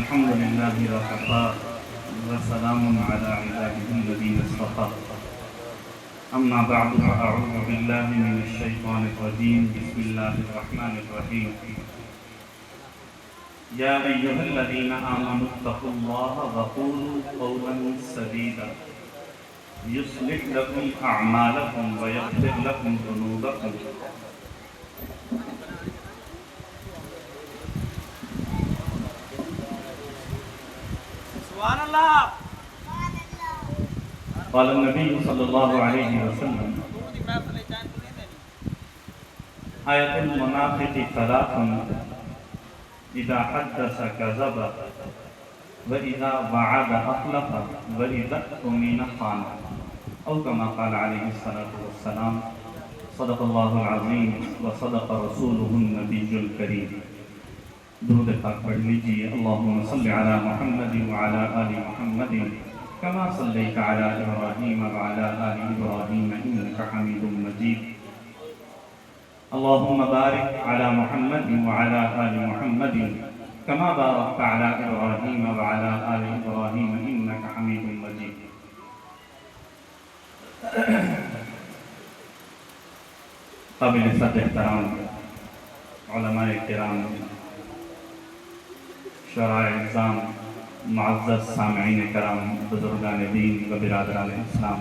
الحمد لله وكفى وسلام على عباده الذين اصطفى أما بعد فأعوذ بالله من الشيطان الرجيم بسم الله الرحمن الرحيم يا أيها الذين آمنوا اتقوا الله وقولوا قولا سديدا يصلح لكم أعمالكم ويغفر لكم ذنوبكم سبحان اللہ. قال النبي صلى الله عليه وسلم آية المنافق ثلاث إذا حدث كذب وإذا وعد أخلف وإذا اؤتمن خان أو كما قال عليه الصلاة والسلام صدق الله العظيم وصدق رسوله النبي الكريم. درود پاک پڑھ لیجیے. اللهم صل على محمد وعلى آل محمد كما صليت على إبراهيم وعلى آل إبراهيم إنك حميد مجيد. اللهم بارك على محمد وعلى آل محمد كما باركت على إبراهيم وعلى آل إبراهيم إنك حميد مجيد. قابل صد احترام علماء کرام، شرائع اعظام، معزز سامعین کرام، بزرگان دین و برادران اسلام،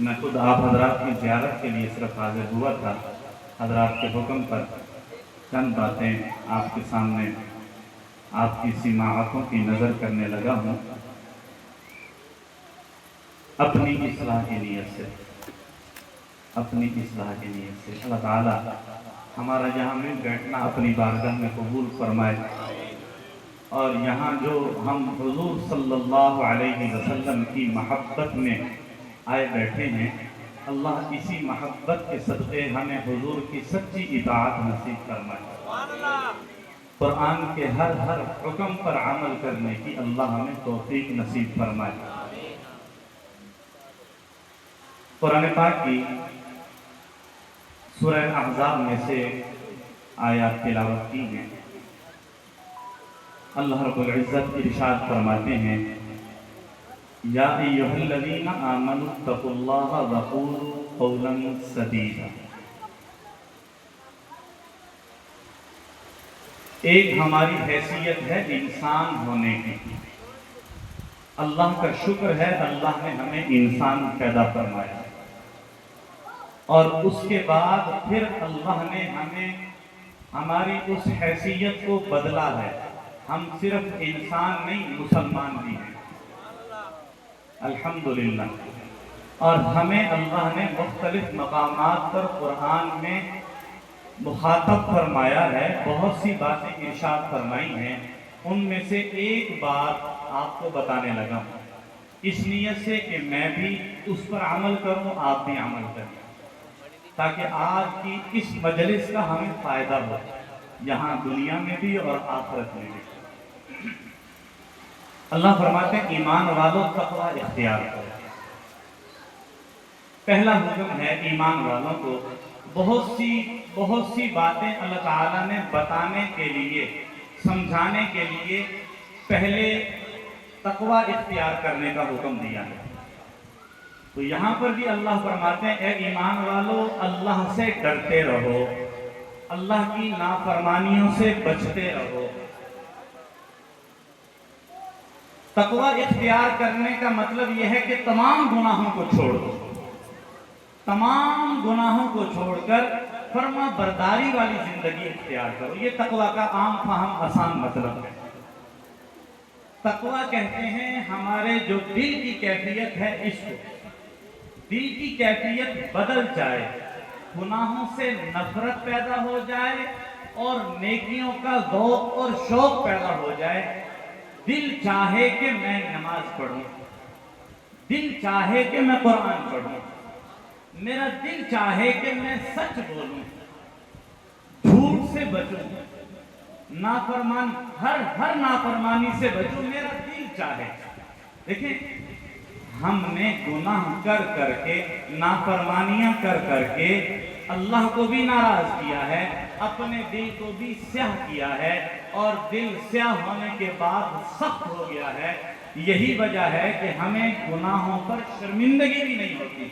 میں خود آپ حضرات کی زیارت کے لیے صرف حاضر ہوا تھا. حضرات کے حکم پر چند باتیں آپ کے سامنے آپ کی سماعتوں کی نظر کرنے لگا ہوں. اپنی اصلاح کی نیت سے اللہ تعالیٰ ہمارا یہاں میں بیٹھنا اپنی بارگاہ میں قبول فرمائے، اور یہاں جو ہم حضور صلی اللہ علیہ وسلم کی محبت میں آئے بیٹھے ہیں، اللہ اسی محبت کے صدقے ہمیں حضور کی سچی اطاعت نصیب فرمائے. قرآن کے ہر حکم پر عمل کرنے کی اللہ ہمیں توفیق نصیب فرمائے. قرآن پاک کی سورہ احزاب میں سے آیات تلاوت کی ہیں. اللہ رب العزت ارشاد فرماتے ہیں یا ایھا الذین آمنوا اتقوا اللہ وقولوا قولا سدیدا. ایک ہماری حیثیت ہے انسان ہونے کی. اللہ کا شکر ہے اللہ نے ہمیں انسان پیدا فرمایا، اور اس کے بعد پھر اللہ نے ہمیں ہماری اس حیثیت کو بدلا ہے. ہم صرف انسان نہیں، مسلمان بھی ہیں الحمدللہ. اور ہمیں اللہ نے مختلف مقامات پر قرآن میں مخاطب فرمایا ہے، بہت سی باتیں ارشاد فرمائی ہیں. ان میں سے ایک بات آپ کو بتانے لگا ہوں، اس نیت سے کہ میں بھی اس پر عمل کروں، آپ بھی عمل کریں، تاکہ آج کی اس مجلس کا ہمیں فائدہ ہو، یہاں دنیا میں بھی اور آخرت میں بھی. اللہ فرماتے ہیں ایمان والوں تقوی اختیار کرو. پہلا حکم ہے ایمان والوں کو. بہت سی باتیں اللہ تعالیٰ نے بتانے کے لیے، سمجھانے کے لیے پہلے تقوی اختیار کرنے کا حکم دیا ہے. تو یہاں پر بھی اللہ فرماتے ہیں اے ایمان والو، اللہ سے ڈرتے رہو، اللہ کی نافرمانیوں سے بچتے رہو. تقوی اختیار کرنے کا مطلب یہ ہے کہ تمام گناہوں کو چھوڑ دو. تمام گناہوں کو چھوڑ کر فرما برداری والی زندگی اختیار کرو. یہ تقوی کا عام فہم آسان مطلب ہے. تقوی کہتے ہیں ہمارے جو دل کی کیفیت ہے، عشق، دل کی کیفیت بدل جائے، گناہوں سے نفرت پیدا ہو جائے اور نیکیوں کا ذوق اور شوق پیدا ہو جائے. دل چاہے کہ میں نماز پڑھوں، دل چاہے کہ میں قرآن پڑھوں، میرا دل چاہے کہ میں سچ بولوں، جھوٹ سے بچوں، ہر نافرمانی سے بچوں، میرا دل چاہے. دیکھیں ہم نے گناہ کر کر کے، نافرمانیاں کر کر کے اللہ کو بھی ناراض کیا ہے، اپنے دل کو بھی سیاہ کیا ہے، اور دل سیاہ ہونے کے بعد سخت ہو گیا ہے۔ یہی وجہ ہے کہ ہمیں گناہوں پر شرمندگی بھی نہیں ہوتی۔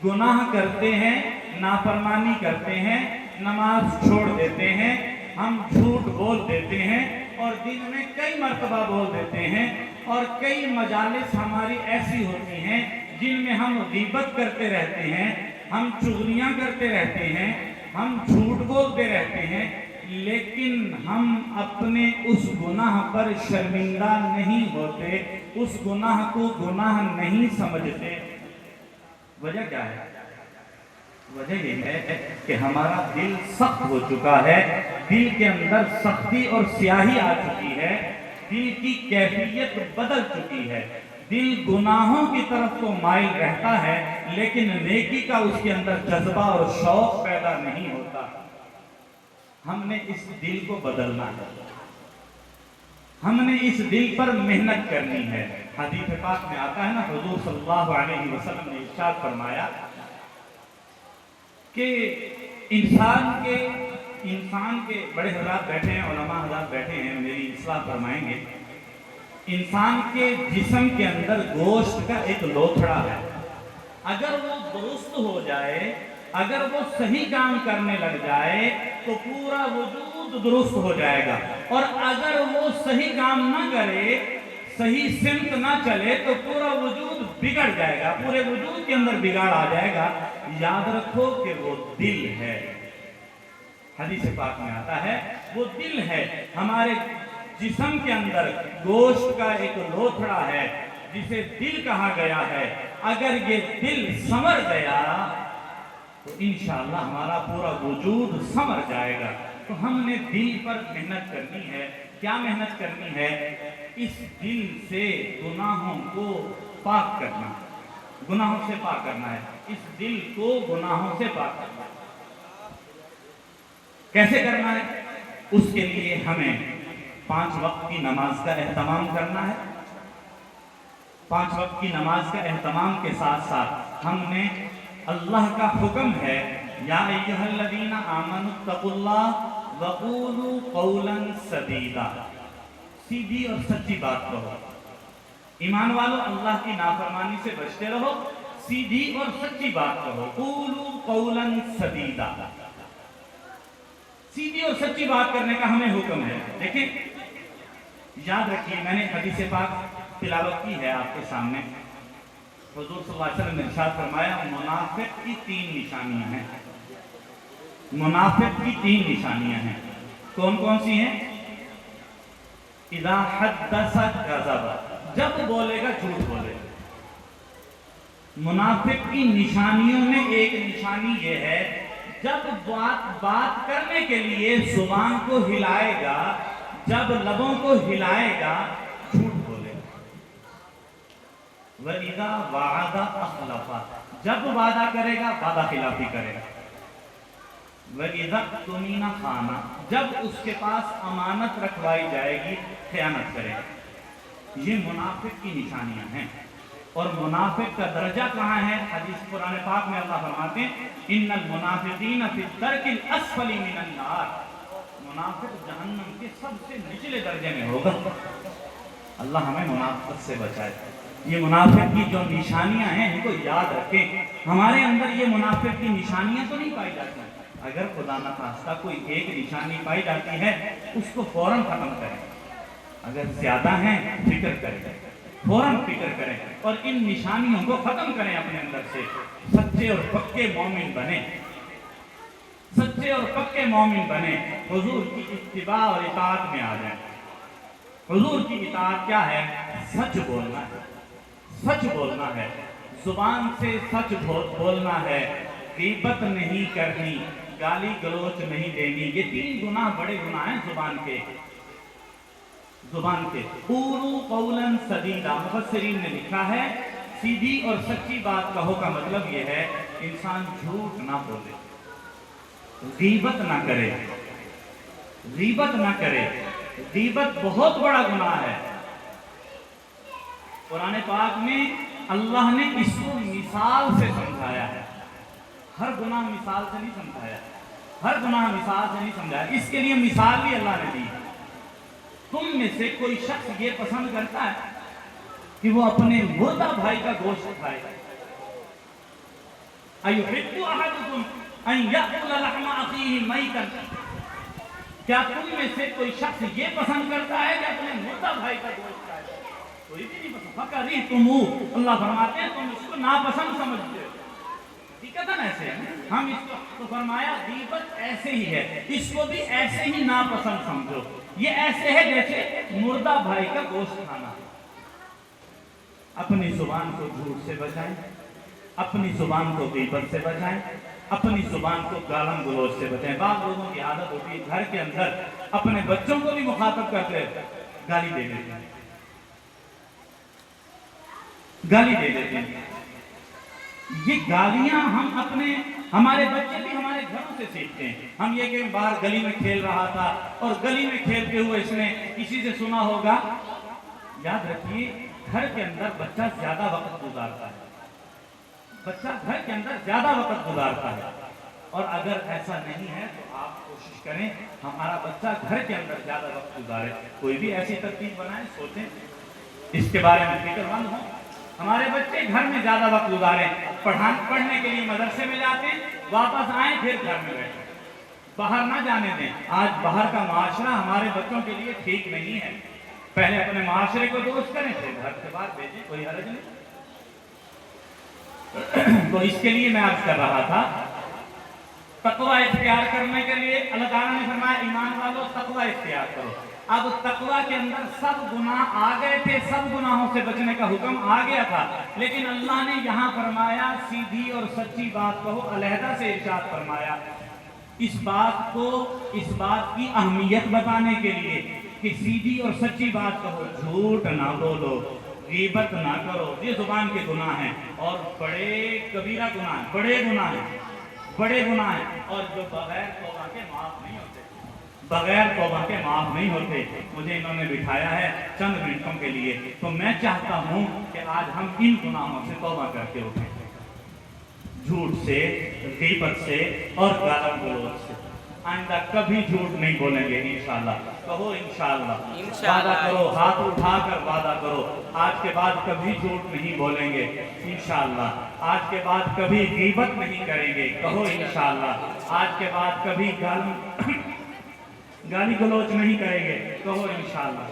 گناہ کرتے ہیں، نافرمانی کرتے ہیں، نماز چھوڑ دیتے ہیں، ہم جھوٹ بول دیتے ہیں، اور دن میں کئی مرتبہ بول دیتے ہیں، اور کئی مجالس ہماری ایسی ہوتی ہیں جن میں ہم غیبت کرتے رہتے ہیں، ہم چغلیاں کرتے رہتے ہیں، ہم جھوٹ بولتے رہتے ہیں، لیکن ہم اپنے اس گناہ پر شرمندہ نہیں ہوتے، اس گناہ کو گناہ نہیں سمجھتے۔ وجہ کیا ہے؟ وجہ یہ ہے کہ ہمارا دل سخت ہو چکا ہے، دل کے اندر سختی اور سیاہی آ چکی ہے، دل کی کیفیت بدل چکی ہے، دل گناہوں کی طرف تو مائل رہتا ہے لیکن نیکی کا اس کے اندر جذبہ اور شوق پیدا نہیں ہوتا۔ ہم نے اس دل کو بدلنا ہے، ہم نے اس دل پر محنت کرنی ہے۔ حدیث پاک میں آتا ہے نا، حضور صلی اللہ علیہ وسلم نے ارشاد فرمایا کہ انسان کے بڑے حضرات بیٹھے ہیں، علماء حضرات بیٹھے ہیں، میری اصلاح فرمائیں گے، انسان کے جسم کے اندر گوشت کا ایک لوتھڑا ہے، اگر وہ درست ہو جائے، اگر وہ صحیح کام کرنے لگ جائے تو پورا وجود درست ہو جائے گا، اور اگر وہ صحیح کام نہ کرے، صحیح سمت نہ چلے تو پورا وجود بگڑ جائے گا، پورے وجود کے اندر بگاڑ آ جائے گا۔ یاد رکھو کہ وہ دل ہے، حدیث پاک میں آتا ہے وہ دل ہے۔ ہمارے جسم کے اندر گوشت کا ایک لوتھڑا ہے جسے دل کہا گیا ہے، اگر یہ دل سنور گیا تو انشاءاللہ ہمارا پورا وجود سنور جائے گا۔ تو ہم نے دل پر محنت کرنی ہے۔ کیا محنت کرنی ہے؟ اس دل سے گناہوں کو پاک کرنا، گناہوں سے پاک کرنا ہے، اس دل کو گناہوں سے پاک کرنا ہے۔ کیسے کرنا ہے؟ اس کے لیے ہمیں 5 وقت کی نماز کا اہتمام کرنا ہے۔ 5 وقت کی نماز کا اہتمام کے ساتھ ساتھ ہم نے اللہ کا حکم ہے، یا ایھا الذین آمنوا اتقوا اللہ وقولوا قولا سدیدا، سیدھی اور سچی بات کہو۔ ایمان والو، اللہ کی نافرمانی سے بچتے رہو، سیدھی اور سچی بات کہو۔ قولوا قولا سدیدا، سیدھی اور سچی بات کرنے کا ہمیں حکم ہے۔ دیکھیں، یاد رکھیے، میں نے حدیث پاک تلاوت کی ہے آپ کے سامنے۔ حضور صلی اللہ علیہ وسلم نے ارشاد فرمایا، منافق کی 3 نشانیاں ہیں۔ منافق کی 3 نشانیاں ہیں۔ کون کون سی ہیں؟ اذا حدث کذب، جب بولے گا جھوٹ بولے گا۔ منافق کی نشانیوں میں ایک نشانی یہ ہے، جب بات کرنے کے لیے زبان کو ہلائے گا، جب لبوں کو ہلائے گا، جھوٹ بولے گا۔ وَإِذَا وَعَدَ أَخْلَفَ، جب وعدہ کرے گا وعدہ خلافی کرے گا۔ وَإِذَا اؤْتُمِنَ خَانَ، جب اس کے پاس امانت رکھوائی جائے گی خیانت کرے گا۔ یہ منافق کی نشانیاں ہیں۔ اور منافق کا درجہ کہاں ہے؟ حدیث قرآن پاک میں اللہ فرماتے ہیں، ان المنافقین فی الدرک الاسفل من النار، منافق جہنم کے سب سے نچلے درجے میں ہوگا۔ اللہ ہمیں منافقت سے بچائے۔ یہ منافق کی جو نشانیاں ہیں ان کو یاد رکھیں۔ ہمارے اندر یہ منافق کی نشانیاں تو نہیں پائی جاتی، اگر خدا نہ خواستہ کوئی ایک نشانی پائی جاتی ہے اس کو فوراً ختم کریں، اگر زیادہ ہیں فکر کریں، فوراً فکر کریں اور ان نشانیوں کو ختم کریں اپنے اندر سے۔ سچے اور پکے مومن بنیں، سچے اور پکے مومن بنیں، حضور کی اتباع اور اطاعت میں آ جائیں۔ حضور کی اطاعت کیا ہے؟ سچ بولنا ہے، سچ بولنا ہے، زبان سے سچ بولنا ہے، غیبت نہیں کرنی، گالی گلوچ نہیں دینی۔ یہ 3 گناہ بڑے گناہ ہیں زبان کے۔ زبان کے قولوا قولا سدیدا، مفسرین نے لکھا ہے سیدھی اور سچی بات کہو کا مطلب یہ ہے انسان جھوٹ نہ بولے، غیبت نہ کرے، غیبت نہ کرے۔ غیبت بہت بڑا گناہ ہے۔ قرآن پاک میں اللہ نے اس کو مثال سے سمجھایا ہے، ہر گناہ مثال سے نہیں سمجھایا، ہر گناہ مثال سے نہیں سمجھایا، اس کے لیے مثال بھی اللہ نے دی۔ تم میں سے کوئی شخص یہ پسند کرتا ہے کہ وہ اپنے مردہ بھائی کا گوشت کھائے؟ أَيُحِبُّ أَحَدُكُمْ أَن يَأْكُلَ لَحْمَ أَخِيهِ مَيْتًا؟ کیا تم میں سے کوئی شخص یہ پسند کرتا ہے کہ اپنے مردہ بھائی کا گوشت کھائے؟ کوئی بھی نہیں پسند۔ فَكَرِهْتُمُوهُ، اللہ فرماتے ہیں تم اس کو ناپسند سمجھتے ہو۔ حقیقتاً ایسے ہے، ہم اس کو تو فرمایا غیبت ایسے ہی ہے، اس کو بھی ایسے ہی ناپسند سمجھو۔ یہ ایسے ہے جیسے مردہ بھائی کا گوشت کھانا۔ اپنی زبان کو جھوٹ سے بچائیں، اپنی زبان کو غیبت سے بچائیں، اپنی زبان کو گالم گلوچ سے بچائیں۔ بعض لوگوں کی عادت ہوتی ہے گھر کے اندر اپنے بچوں کو بھی مخاطب کرتے ہیں، گالی دے دیتے ہیں، گالی دے دیتے ہیں۔ یہ گالیاں ہمارے بچے بھی ہمارے گھروں سے سیکھتے ہیں۔ ہم یہ کہ باہر گلی میں کھیل رہا تھا اور گلی میں کھیلتے ہوئے اس نے کسی سے سنا ہوگا۔ یاد رکھیے گھر کے اندر بچہ زیادہ وقت گزارتا ہے، بچہ گھر کے اندر زیادہ وقت گزارتا ہے، اور اگر ایسا نہیں ہے تو آپ کوشش کریں ہمارا بچہ گھر کے اندر زیادہ وقت گزارے۔ کوئی بھی ایسی ترتیب بنائیں، سوچیں، اس کے بارے میں فکر مند ہوں۔ ہمارے بچے گھر میں زیادہ وقت گزاریں، پڑھنے کے لیے مدرسے میں جاتے ہیں، واپس آئیں پھر گھر میں بیٹھیں، باہر نہ جانے دیں۔ آج باہر کا معاشرہ ہمارے بچوں کے لیے ٹھیک نہیں ہے۔ پہلے اپنے معاشرے کو درست کریں پھر گھر کے بعد بھیجیں، کوئی حرج نہیں۔ تو اس کے لیے میں عرض کر رہا تھا تقوی اختیار کرنے کے لیے اللہ تعالیٰ نے فرمایا ایمان والو تقوی اختیار کرو۔ اب تقوی کے اندر سب گناہ آ گئے تھے، سب گناہوں سے بچنے کا حکم آ گیا تھا، لیکن اللہ نے یہاں فرمایا سیدھی اور سچی بات کو علیحدہ سے ارشاد فرمایا، اس بات کی اہمیت بتانے کے لیے کہ سیدھی اور سچی بات کہو، جھوٹ نہ بولو، غیبت نہ کرو، یہ زبان کے گناہ ہیں اور بڑے کبیرہ گناہ ہیں، بڑے گناہ ہیں، اور جو بغیر توبہ کے معاف نہیں ہوتے، بغیر توبہ کے معاف نہیں ہوتے۔ مجھے انہوں نے بٹھایا ہے چند منٹوں کے لیے، تو میں چاہتا ہوں کہ آج ہم ان گناہوں سے توبہ کر کے اٹھیں، جھوٹ سے، غیبت سے اور گالم گلوچ سے۔ آئندہ کبھی جھوٹ نہیں بولیں گے انشاءاللہ، کہو انشاءاللہ، وعدہ کرو، ہاتھ اٹھا کر وعدہ کرو، آج کے بعد کبھی جھوٹ نہیں بولیں گے انشاءاللہ، آج کے بعد کبھی غیبت نہیں کریں گے، کہو انشاءاللہ، آج کے بعد کبھی گالی گلوچ نہیں کریں گے، کہو انشاءاللہ۔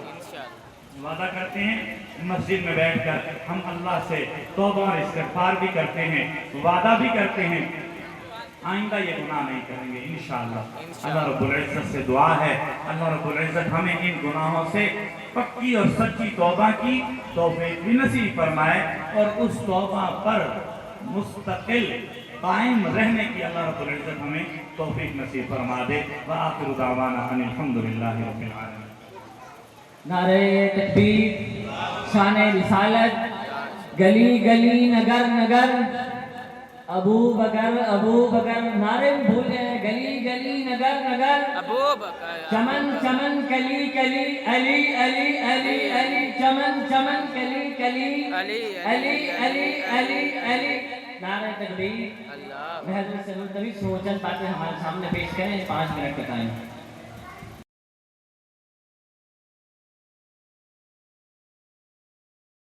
وعدہ کرتے ہیں مسجد میں بیٹھ کر ہم اللہ سے توبہ اور استغفار بھی کرتے ہیں، وعدہ بھی کرتے ہیں آئندہ یہ گناہ نہیں کریں گے انشاءاللہ۔ اللہ رب العزت سے دعا ہے اللہ رب العزت ہمیں ان گناہوں سے پکی اور سچی توبہ کی توفیق بھی نصیب فرمائے، اور اس توبہ پر مستقل قائم رہنے کی اللہ رب العزت ہمیں توفیق نصیب فرما دے۔ وآخر دعوانا ان الحمدللہ رب العالمین۔ نعرہ تکبیر، شان رسالت، گلی گلی نگر نگر، ابو بکر، نعرے بھول جائیں، گلی گلی نگر نگر، ابو بکر، چمن چمن کلی کلی، علی علی علی علی، چمن چمن کلی کلی، علی علی علی علی علی۔ نعرہ تکبیر، اللہ محض سے ملتوی سوچن باتیں ہمارے سامنے پیش کریں، 5 منٹ کا ٹائم۔